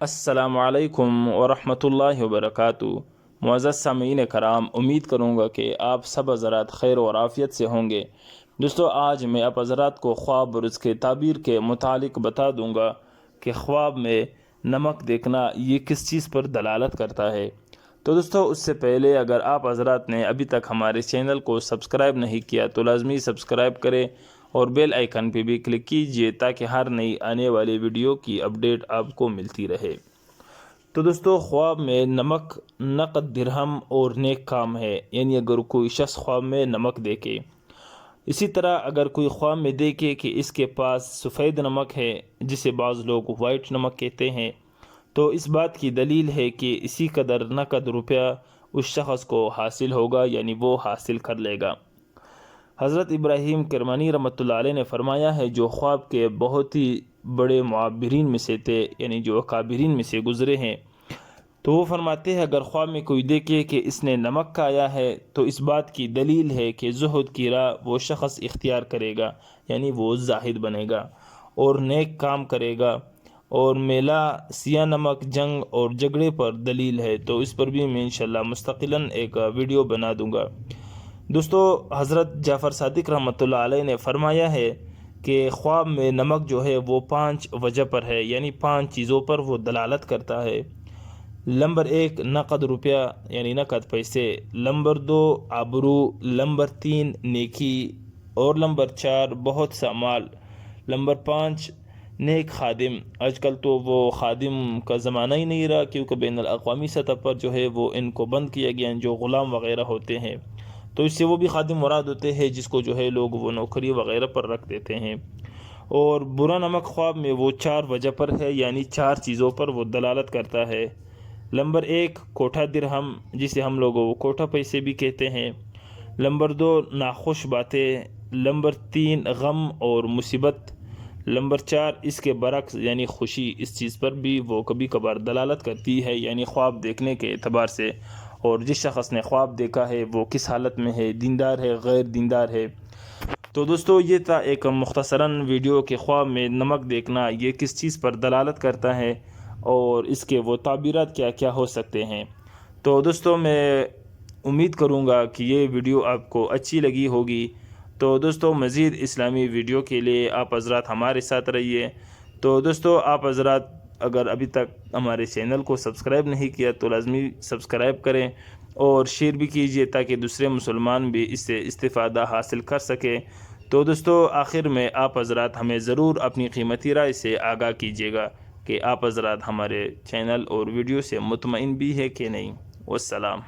السلام علیکم ورحمۃ اللہ وبرکاتہ۔ معزز سامعین کرام، امید کروں گا کہ آپ سب حضرات خیر و عافیت سے ہوں گے۔ دوستو، آج میں آپ حضرات کو خواب اور اس کے تعبیر کے متعلق بتا دوں گا کہ خواب میں نمک دیکھنا یہ کس چیز پر دلالت کرتا ہے۔ تو دوستو، اس سے پہلے اگر آپ حضرات نے ابھی تک ہمارے چینل کو سبسکرائب نہیں کیا تو لازمی سبسکرائب کریں اور بیل آئیکن پہ بھی کلک کیجئے تاکہ ہر نئی آنے والی ویڈیو کی اپڈیٹ آپ کو ملتی رہے۔ تو دوستو، خواب میں نمک نقد درہم اور نیک کام ہے، یعنی اگر کوئی شخص خواب میں نمک دیکھے، اسی طرح اگر کوئی خواب میں دیکھے کہ اس کے پاس سفید نمک ہے جسے بعض لوگ وائٹ نمک کہتے ہیں، تو اس بات کی دلیل ہے کہ اسی قدر نقد روپیہ اس شخص کو حاصل ہوگا، یعنی وہ حاصل کر لے گا۔ حضرت ابراہیم کرمانی رحمۃ اللہ علیہ نے فرمایا ہے، جو خواب کے بہت ہی بڑے معبرین میں سے تھے، یعنی جو اکابرین میں سے گزرے ہیں، تو وہ فرماتے ہیں اگر خواب میں کوئی دیکھے کہ اس نے نمک کھایا ہے تو اس بات کی دلیل ہے کہ زہد کی راہ وہ شخص اختیار کرے گا، یعنی وہ زاہد بنے گا اور نیک کام کرے گا۔ اور میلا سیاہ نمک جنگ اور جھگڑے پر دلیل ہے، تو اس پر بھی میں انشاءاللہ مستقلاً ایک ویڈیو بنا دوں گا۔ دوستو، حضرت جعفر صادق رحمۃ اللہ علیہ نے فرمایا ہے کہ خواب میں نمک جو ہے وہ 5 وجہ پر ہے، یعنی 5 چیزوں پر وہ دلالت کرتا ہے۔ نمبر 1 نقد روپیہ، یعنی نقد پیسے۔ نمبر 2 آبرو۔ نمبر 3 نیکی، اور نمبر 4 بہت سا مال۔ نمبر 5 نیک خادم۔ آج کل تو وہ خادم کا زمانہ ہی نہیں رہا، کیونکہ بین الاقوامی سطح پر جو ہے وہ ان کو بند کیا گیا، جو غلام وغیرہ ہوتے ہیں، تو اس سے وہ بھی خادم مراد ہوتے ہیں جس کو جو ہے لوگ وہ نوکری وغیرہ پر رکھ دیتے ہیں۔ اور برا نمک خواب میں وہ 4 وجہ پر ہے، یعنی 4 چیزوں پر وہ دلالت کرتا ہے۔ نمبر 1 کوٹھا درہم، جسے ہم لوگ وہ کوٹھا پیسے بھی کہتے ہیں۔ نمبر 2 ناخوش باتیں۔ نمبر 3 غم اور مصیبت۔ نمبر 4 اس کے برعکس، یعنی خوشی۔ اس چیز پر بھی وہ کبھی کبھار دلالت کرتی ہے، یعنی خواب دیکھنے کے اعتبار سے، اور جس شخص نے خواب دیکھا ہے وہ کس حالت میں ہے، دیندار ہے غیر دیندار ہے۔ تو دوستو، یہ تھا ایک مختصراً ویڈیو کہ خواب میں نمک دیکھنا یہ کس چیز پر دلالت کرتا ہے اور اس کے وہ تعبیرات کیا کیا ہو سکتے ہیں۔ تو دوستو، میں امید کروں گا کہ یہ ویڈیو آپ کو اچھی لگی ہوگی۔ تو دوستو، مزید اسلامی ویڈیو کے لیے آپ حضرات ہمارے ساتھ رہیے۔ تو دوستو، آپ حضرات اگر ابھی تک ہمارے چینل کو سبسکرائب نہیں کیا تو لازمی سبسکرائب کریں اور شیئر بھی کیجئے تاکہ دوسرے مسلمان بھی اس سے استفادہ حاصل کر سکے۔ تو دوستو، آخر میں آپ حضرات ہمیں ضرور اپنی قیمتی رائے سے آگاہ کیجئے گا کہ آپ حضرات ہمارے چینل اور ویڈیو سے مطمئن بھی ہے کہ نہیں۔ والسلام۔